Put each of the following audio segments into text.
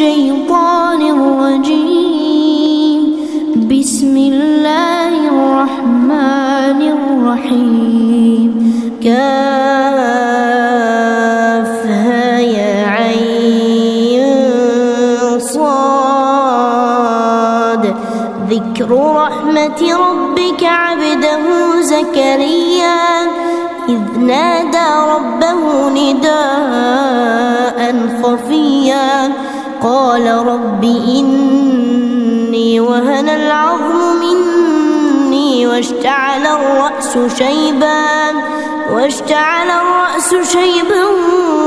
الشيطان الرجيم. بسم الله الرحمن الرحيم. كافها يا عين صاد. ذكر رحمة ربك عبده زكريا إذ نادى ربه نداء خفيا قال رب إني وهن العظم مني واشتعل الرأس شيبا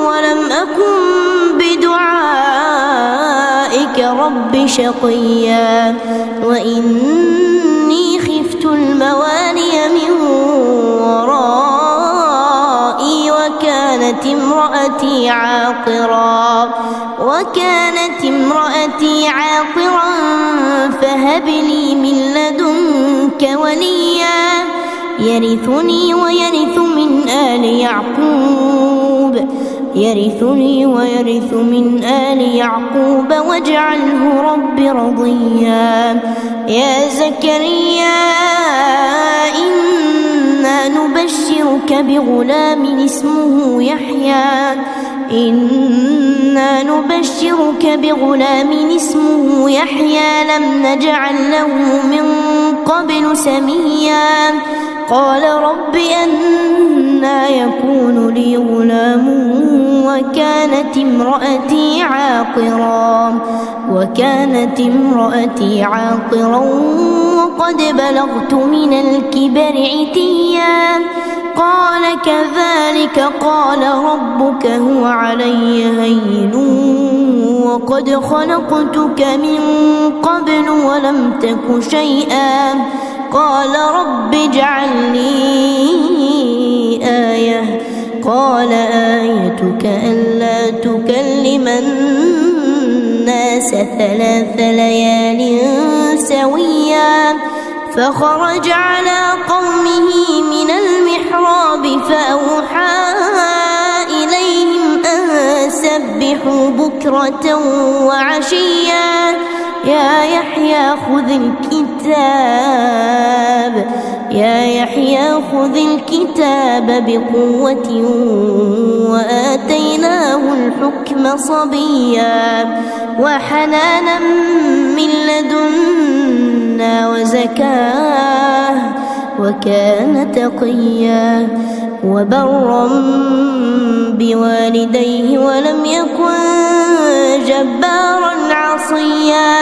ولم أكن بدعائك رب شقيا وإني خفت الموالي من ورائي وكانت امرأتي عاقرا فهب لي من لدنك وليا يرثني ويرث من آل يعقوب واجعله رب رضيا. يا زكريا إنا نبشرك بغلام اسمه يحيى لم نجعل له من قبل سميا. قال رب أنى يكون لي غلام وكانت امرأتي عاقرا وقد بلغت من الكبر عتيا. قال كذلك قال ربك هو علي هين وقد خلقتك من قبل ولم تك شيئا. قال رب اجعل لي آية. قال آيتك ألا تكلم الناس 3 ليال سويا. فخرج على قومه من المحراب فأوحى إليهم أن سبحوا بكرة وعشيا. يا يحيى خذ الكتاب بقوة وآتيناه الحكم صبيا وحنانا من لدنا وزكاة وكان تقيا وبرا بوالديه ولم يكن جبارا عصيا.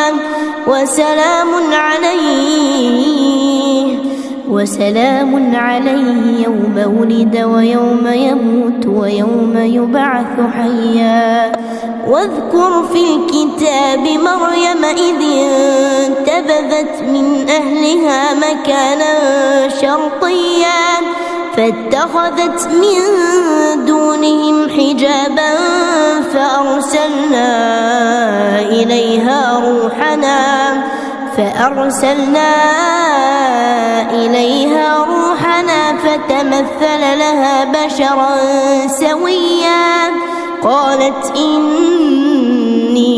وسلام عليه يوم ولد ويوم يموت ويوم يبعث حيا. واذكر في الكتاب مريم إذ انتبذت من أهلها مكانا شرقيا فاتخذت من دونهم حجابا فأرسلنا إليها روحنا فتمثل لها بشرا سويا. قالت إني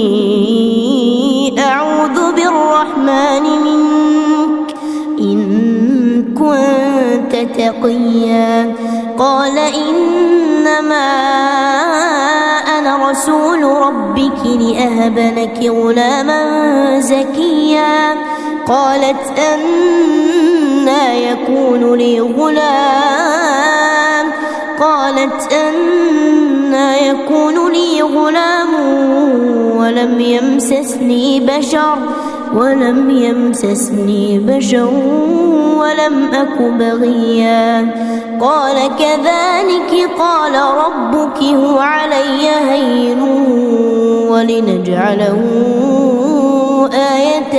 أعوذ بالرحمن منك إن كنت تقيا. قال إنما أنا رسول ربك لأهب لك غلاما زكيا. قالت أنى يكون لي غلام ولم يمسسني بشر ولم أك بغيا. قال كذلك قال ربك هو علي هين ولنجعله آية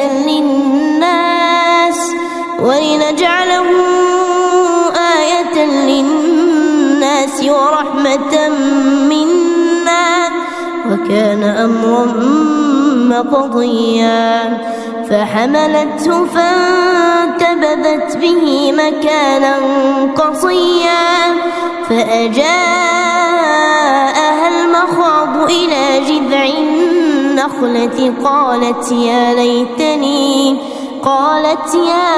للناس ورحمة منا وكان أمرا مقضيا. فحملته فانتبذت به مكانا قصيا فأجاءها المخاض إلى جذع النخلة قالت يا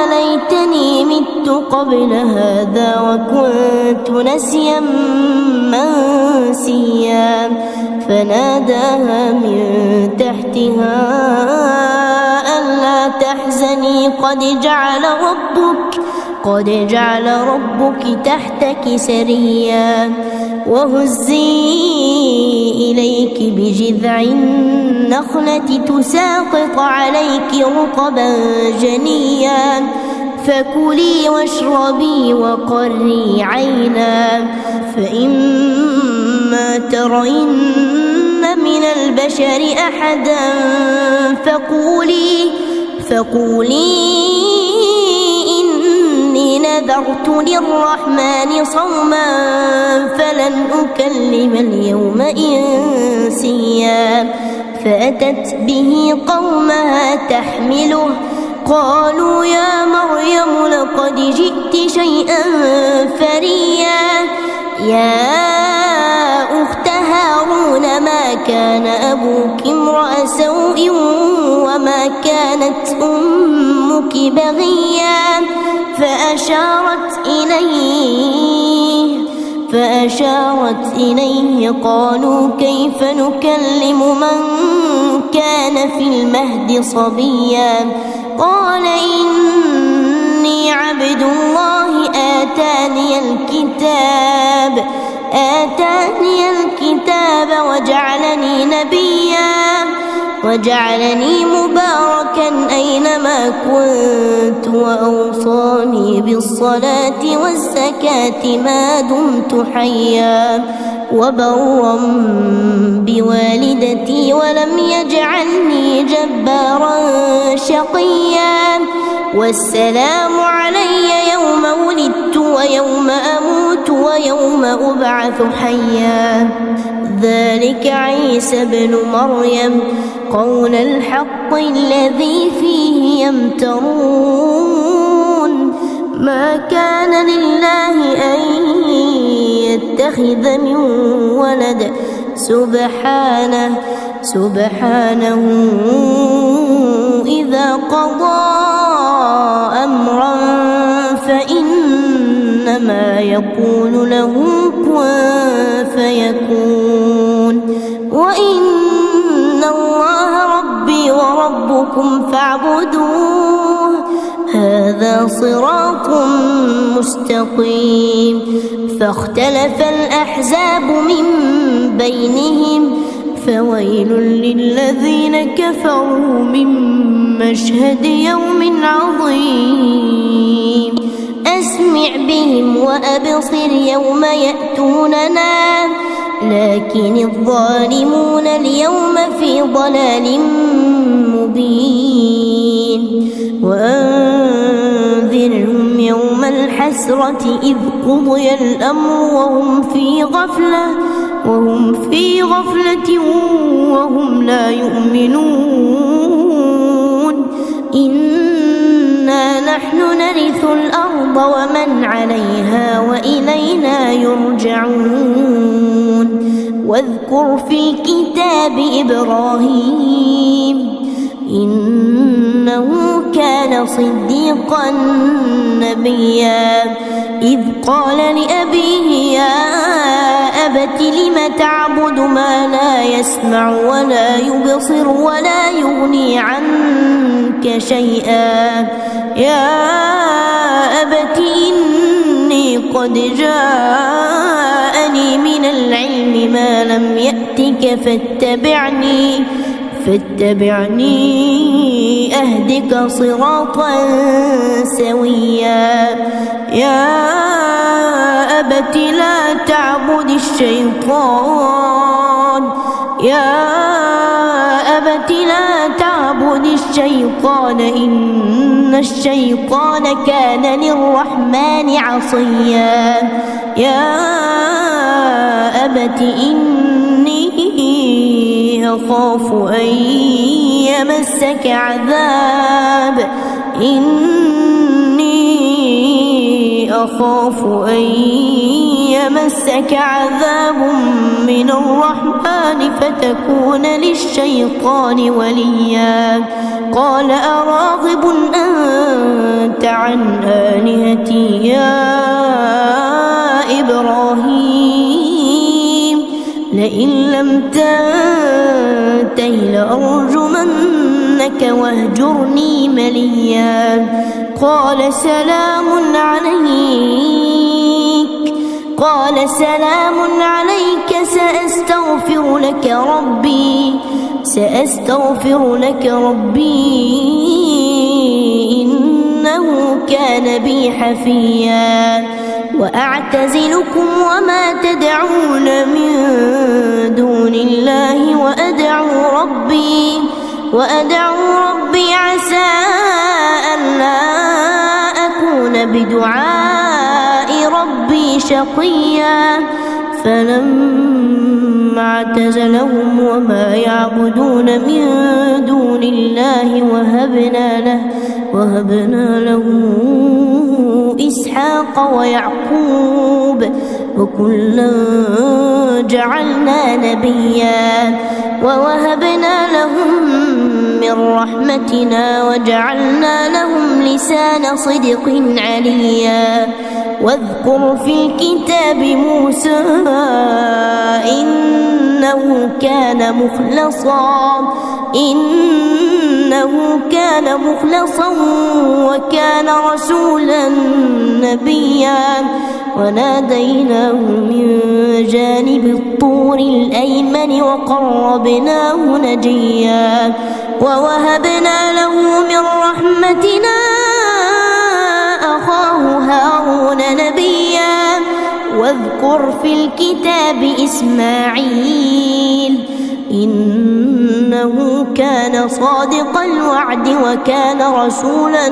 ليتني مت قبل هذا وكنت نسيا منسيا فناداها من تحتها ألا تحزني قد جعل ربك تحتك سريا وهزي إليك بجذع النخلة تساقط عليك رطبا جنيا فكلي واشربي وقري عينا فإما ترين من البشر أحدا فقولي إني نذرت للرحمن صوما فلن أكلم اليوم إنسيا فأتت به قومها تحمله قالوا يا مريم لقد جئت شيئا فريا يا أخت هارون ما كان أبوك امرأ سوء وما كانت أمك بغيا فأشارت إليه قالوا كيف نكلم من كان في المهد صبيا قال إني عبد الله آتاني الكتاب وجعلني مباركا أينما كنت وأوصاني بالصلاة والزكاة ما دمت حيا وبرا بوالدتي ولم يجعلني جبارا شقيا والسلام علي يوم ولدت ويوم أموت ويوم أبعث حيا ذلك عيسى ابن مريم قول الحق الذي فيه يمترون ما كان لله أن يتخذ من ولد سبحانه إذا قضى أمرا فإنما يقول له كن فيكون وإن الله ربي وربكم فاعبدوه هذا صراط مستقيم فاختلف الأحزاب من بينهم فويل للذين كفروا من مشهد يوم عظيم أسمع بهم وأبصر يوم يأتوننا لكن الظالمون اليوم في ضلال مبين وأنذرهم يوم الحسرة إذ قضي الأمر وهم في غفلة وهم لا يؤمنون إنا نحن نرث الأرض ومن عليها وإلينا يرجعون واذكر في الكتاب إبراهيم إنه كان صديقا نبيا إذ قال لأبيه يا أبت لم تعبد ما لا يسمع ولا يبصر ولا يغني عنك شيئا يا أبت إني قد جاءني من العلم ما لم يأتك فاتبعني أهدك صراطا سويا يا أبت لا تعبد الشيطان إن الشيطان كان للرحمن عصيا يا أبت إني أخاف أن يمسك يمسك عذاب من الرحمن فتكون للشيطان وليا قال أراغب أنت عن آلهتي يا إبراهيم لئن لم تنته لأرجمنك واهجرني مليا قال سلام عليك سأستغفر لك ربي إنه كان بي حفيا وأعتزلكم وما تدعون من دون الله وأدعو ربي عسى ألا أكون بدعاء ربي شقيا فلما اعتزلهم وما يعبدون من دون الله وهبنا له إسحاق ويعقوب وكلا جعلنا نبيا ووهبنا لهم من رحمتنا وجعلنا لهم لسان صدق عليا واذكر في الكتاب موسى إنه كان مخلصا وكان رسولا نبيا وناديناه من جانب الطور الأيمن وقربناه نجيا ووهبنا له من رحمتنا أخاه هارون نبيا واذكر في الكتاب إسماعيل إنه كان صادق الوعد وكان رسولا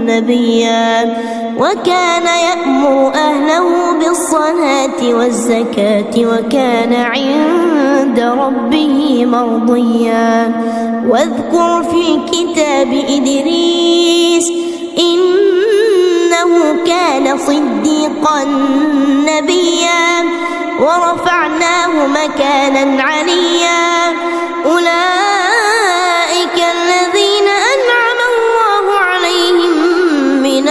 نبيا وكان يأمر أهله بالصلاة والزكاة وكان عند ربه مرضيا واذكر في الكتاب إدريس إنه كان صديقا نبيا ورفعناه مكانا عليا أولئك الذين أنعم الله عليهم من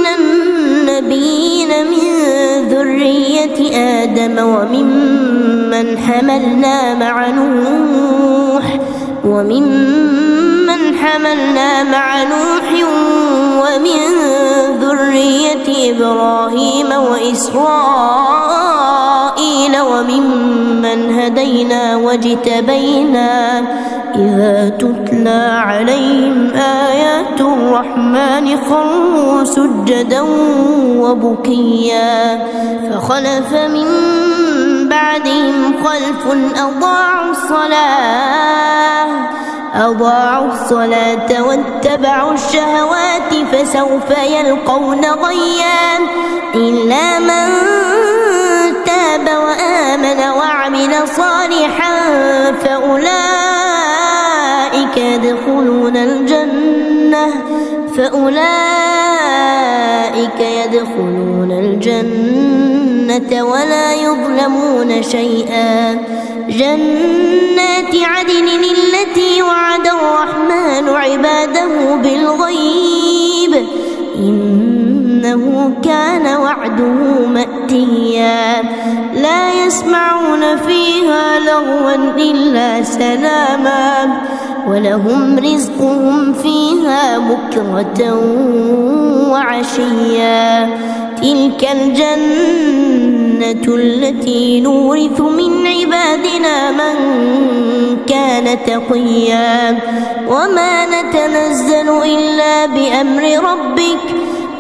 النبيين من ذرية آدم وممن حملنا مع نوح ومن ذرية إبراهيم وإسرائيل وممن هدينا واجتبينا إذا تتلى عليهم آيات الرحمن خروا سجدا وبكيا فخلف من بعدهم خلف أضاعوا الصلاة واتبعوا الشهوات فسوف يلقون غيا إلا من تاب وآمن وعمل صالحا فأولئك يدخلون الجنة ولا يظلمون شيئا جنات عدن التي وعد الرحمن عباده بالغيب إنه كان وعده مأتيا لا يسمعون فيها لغوا إلا سلاما ولهم رزقهم فيها بكرة وعشيا تلك الجنة التي نورث من عبادنا من كان تقيا وما نتنزل إلا بأمر ربك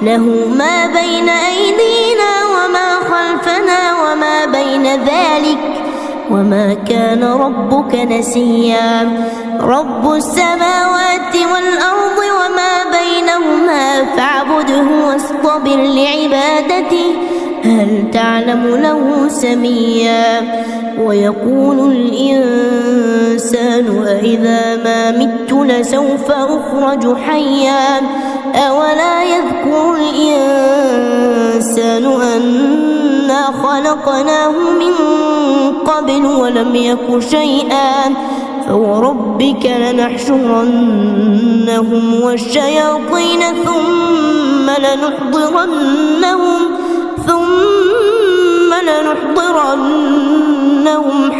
له ما بين أيدينا وما خلفنا وما بين ذلك وما كان ربك نسيا رب السماوات والأرض وما بينهما فاعبده واصطبر لعبادته هل تعلم له سميا ويقول الإنسان أإذا ما مت لسوف أخرج حيا أولا يذكر الإنسان أنا خلقناه من قبل ولم يك شيئا فوربك لنحشرنهم والشياطين ثم لنحضرنهم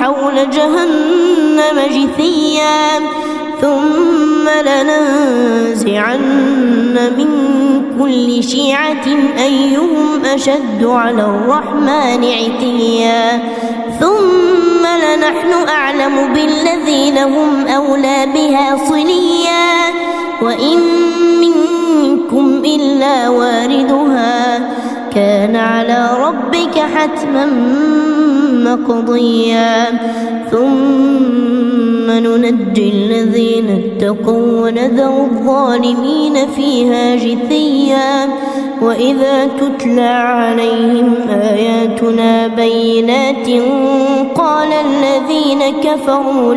حول جهنم جثيا ثم لننزعن من كل شيعة أيهم أشد على الرحمن عتيا ثم لنحن أعلم بالذين هم أولى بها صليا وإن منكم إلا واردها كان على ربك حتما مقضيا ثم ننجي الذين اتقوا ونذر الظالمين فيها جثيا وإذا تتلى عليهم آياتنا بينات قال الذين كفروا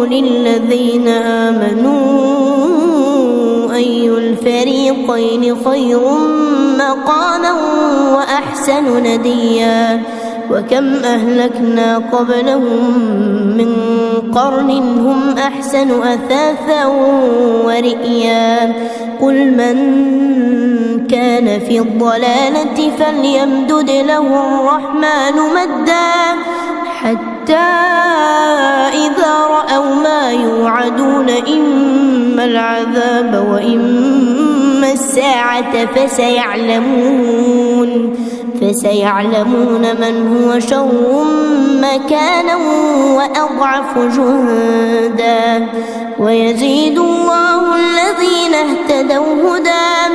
للذين آمنوا أي الفريقين خير مقاما وأحسن نديا وكم أهلكنا قبلهم من قرن هم أحسن أثاثا ورئيا قل من كان في الضلالة فليمدد له الرحمن مدا حتى إذا رأوا ما يوعدون إما العذاب وإما الساعة فسيعلمون من هو شر مكانا وأضعف جندا ويزيد الله الذين اهتدوا هدى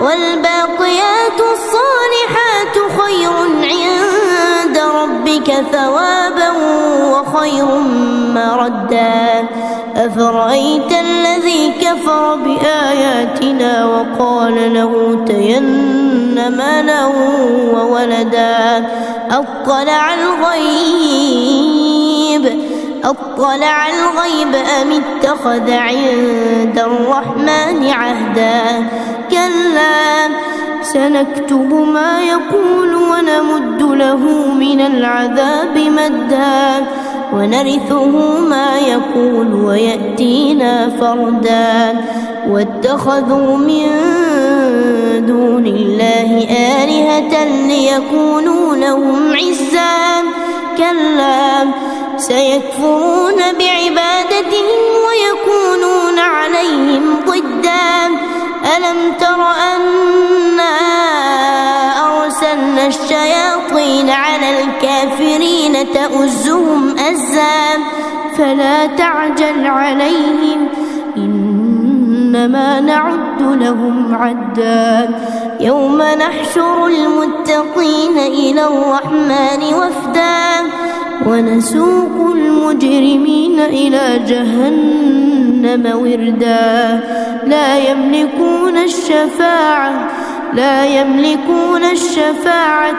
والباقيات الصالحات خير عند ربك ثوابا وخير مردا أفرأيت الذي كفر بآياتنا وقال لأوتين مالا وولدا أطلع الغيب أم اتخذ عند الرحمن عهدا كلا سنكتب ما يقول ونمد له من العذاب مدا ونرثه ما يقول ويأتينا فردا واتخذوا من دون الله آلهة ليكونوا لهم عزا كلا سيكفرون بعبادتهم ويكونون عليهم ضدا ألم تر أنا أرسلنا الشياطين على الكافرين تؤزهم أزا فلا تعجل عليهم إنما نعد لهم عدا يوم نحشر المتقين إلى الرحمن وفدا ونسوق المجرمين إلى جهنم وردا لا يملكون الشفاعة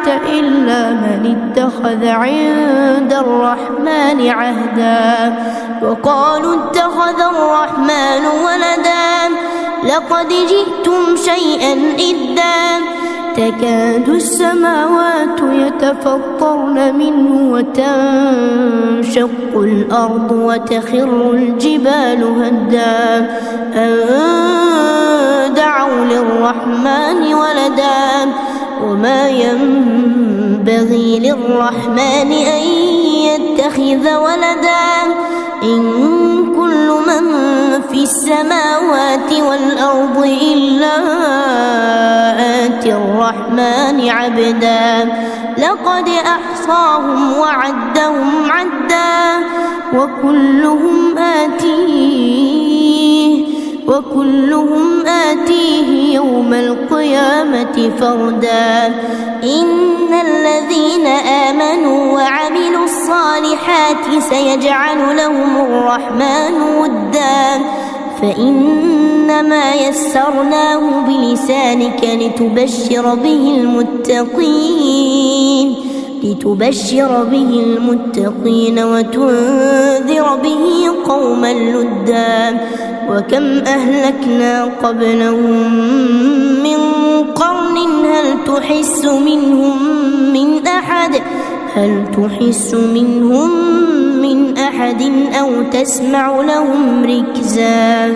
إلا من اتخذ عند الرحمن عهدا وقالوا اتخذ الرحمن ولدا لقد جئتم شيئا إدا تكاد السماوات يتفطرن منه وتنشق الأرض وتخر الجبال هدا أن دعوا للرحمن ولدا وما ينبغي للرحمن أن يتخذ ولدا إن كل من في السماوات والأرض إلا آتي الرحمن عبدا لقد أحصاهم وعدهم عدا وكلهم آتيه يوم القيامة فردا إن الذين آمنوا وعملوا الصالحات سيجعل لهم الرحمن ودا فإنما يسرناه بلسانك لتبشر به المتقين وتنذر به قوما لدا. وكم أهلكنا قبلهم من قرن هل تحس منهم من أحد أو تسمع لهم ركزا.